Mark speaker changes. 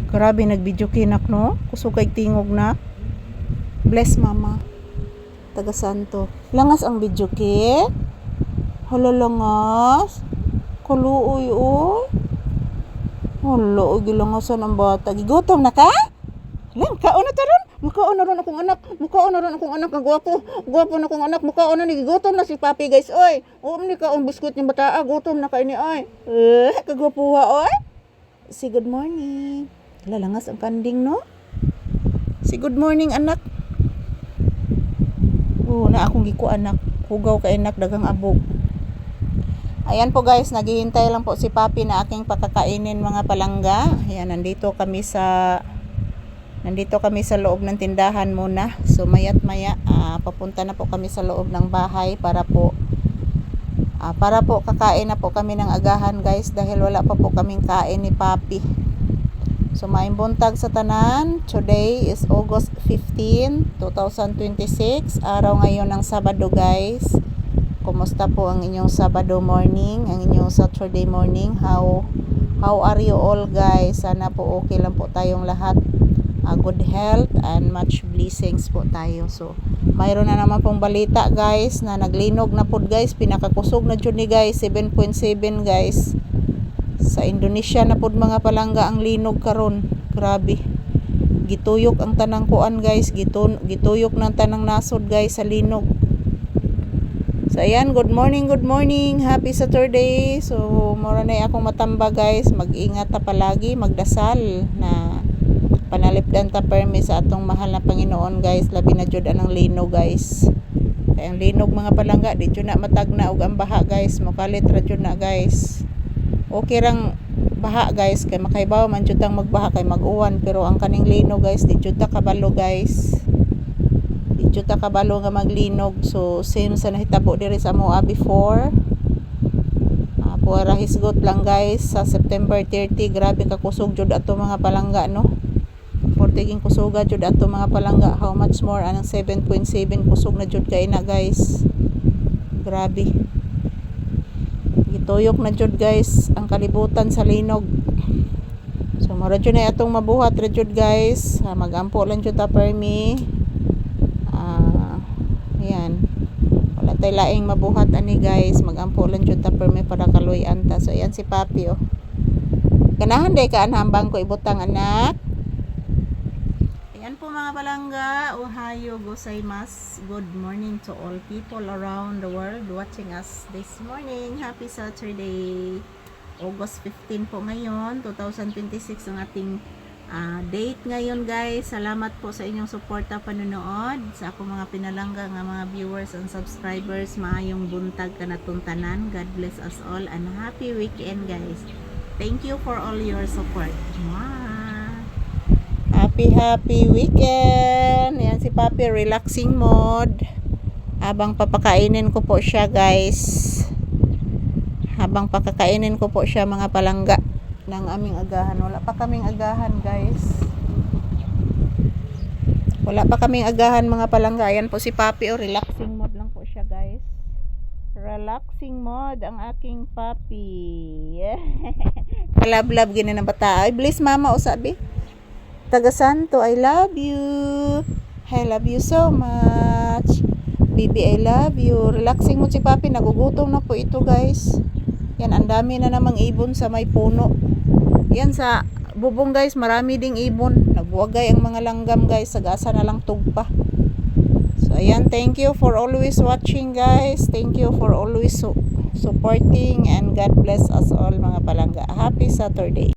Speaker 1: Grabe nag-video kinak no. Kusog kay tingog na. Bless mama. Taga Santo. Langas ang video ki. Hala langas. Kaluoy oy. Hala oy gilangasan ang bata. Gigutom na ka? Lang kaon na taron. Mukaon na ron akong anak. Mukaon na ron akong anak. Ang gwapo. Gwapo na akong anak. Mukaon na ni gigutom na si papi guys oy. Ni kaon biskut ni bata. Gutom na ka ini oy. Kagwapuha oy. Si good morning. Lalangas ang kanding no. Si good morning anak. Na akong giku anak. Hugaw ka anak dagang abog. Ayan po guys, naghihintay lang po si papi na aking pakakainin mga palangga. Ayan, nandito kami sa loob ng tindahan muna. So maya't maya papunta na po kami sa loob ng bahay para po kakain na po kami ng agahan guys dahil wala pa po kaming kain ni papi. So maayong buntag sa tanan. Today is August 15, 2026. Araw ngayon ng Sabado guys. Kumusta po ang inyong Sabado morning, ang inyong Saturday morning? How are you all guys? Sana po okay lang po tayong lahat. Good health and much blessings po tayo. So mayroon na naman pong balita guys na naglinog na po guys. Pinakakusog na dyan ni guys. 7.7 guys. Sa Indonesia na pod mga palangga ang linog karon. Grabe. Gituyok ang tanang kuan guys. Gituyok ng tanang nasod guys sa linog. So ayan, good morning. Happy Saturday. So mura na akong matamba guys. Mag-ingat ta palagi, magdasal na panalipdan ta permi sa atong mahal na Panginoon guys. Labi na jud anang linog guys. Kaya ang linog mga palangga di jud na matagna og ang baha guys. Mokalit ra jud na guys. Okay rang baha guys kay makaibaw man jud tang magbaha kay mag-uwan pero ang kaning linog guys di jud ta kabalo guys. Di jud ta kabalo nga maglinog. So same sa nahitabo diri sa moa before. Puwara hisgot lang guys sa September 30. Grabe ka kusog jud ato mga palangga no. Portiging kusuga jud ato mga palangga. How much more anang 7.7 kusog na jud kay na guys. Grabe. Gituyok na jud guys ang kalibutan sa linog. So mura jud na atong mabuhat ra jud guys. Magampo lang jud ta permi. Ayan. Wala tay laing mabuhat ani guys. Magampo lang jud ta permi para kaluy-an ta. So ayan si papi oh. Ganahan day ka anhambang ko ibutang anak. Ayan po mga palangga. Ohayo gozaimasu. Good morning to all people around the world watching us this morning. Happy Saturday. August 15 po ngayon, 2026 ang ating date ngayon guys. Salamat po sa inyong suporta panonood. Sa ako mga pinalangga nga mga viewers and subscribers. Maayong buntag kanatuntanan. God bless us all and happy weekend guys. Thank you for all your support. Happy weekend. Yan si papi relaxing mode. Habang papakainin ko po siya guys. Habang pakakainin ko po siya mga palangga ng aming agahan. Wala pa kaming agahan guys. Wala pa kaming agahan mga palangga. Ayan po si papi oh, relaxing mode lang po siya guys. Relaxing mode ang aking papi. Kalablab gini ng bata. Ay bless mama o sabi. Taga Santo, I love you. I love you so much. Baby, I love you. Relaxing mo si papi. Nagugutom na po ito guys. Yan, ang dami na namang ibon sa may puno. Yan sa bubong guys, marami ding ibon. Nagbuwagay ang mga langgam guys. Sagasa na lang tugpa. So ayan, thank you for always watching guys. Thank you for always supporting and God bless us all mga palangga. Happy Saturday.